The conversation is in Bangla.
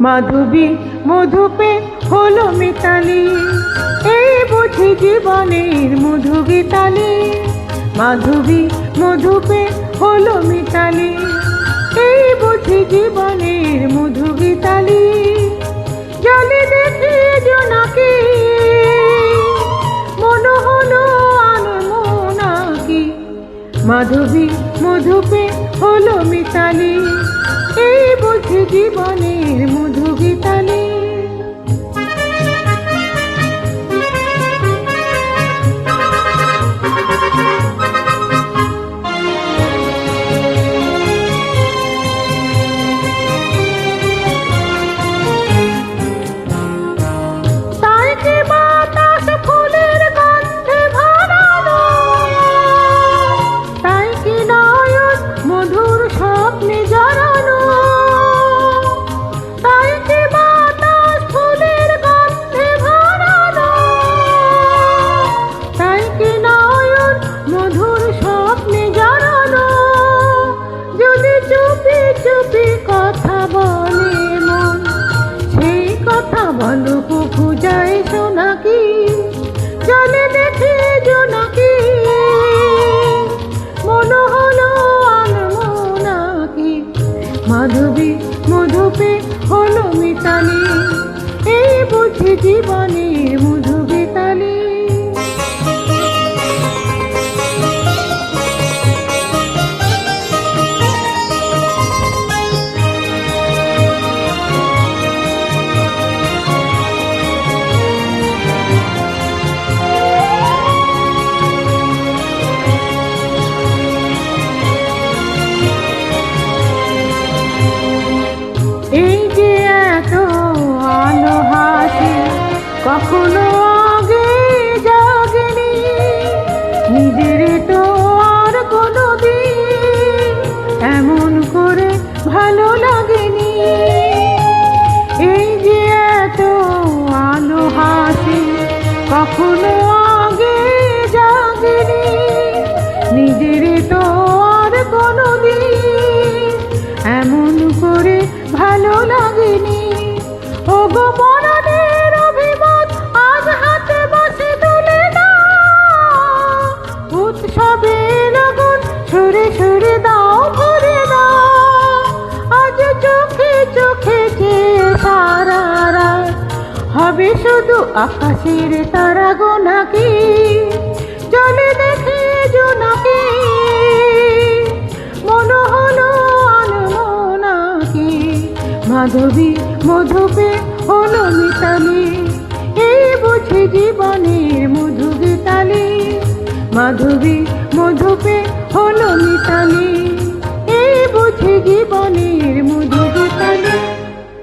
মাধবী মধুপে হলো মিতালি, এই বুঝি জীবনের মধু গীতালি। মাধবী মধুপে হলো মিতালি, এই বুঝি জীবনের মধু গীতালি। জলে দেখি জোনাকি, মন হলো আনমোনাকি। মাধবী মধুপে হলো মিতালি, এই বুঝি জীবনের মধু গীতালি। কথা বলে মন, সেই কথা বলো খুঁজায় জোনাকি। জলে দেখে জোনাকি, মন হলো আনমোনাকি। মাধবী মধুপে হলো মিতালি, এই বুঝি জীবনের মধু গীতালি। এই যে এত আলো হাসি কখনো আগে জাগেনি, নিজের তো আর কোনো দিন এমন করে ভালো লাগেনি। এই যে এত আলো হাসি কখনো আগে জাগেনি, নিজের তো আর কোনো দিন এমন করে ভালো লাগেনি। ও গো মনের অভিমত আজ হাতে বসে তুলে দাও, উৎসবে লগন সুরে সুরে দাও ভরে দাও। আজ চোখে চোখে চেয়ে সারা রাত হবে শুধু আকাশের তারা গোনাকি। জলে দেখে জোনাকি, মন হলো আনমোনাকি। মাধবী মধুপে হলো মিতালি, এই বুঝি জীবনের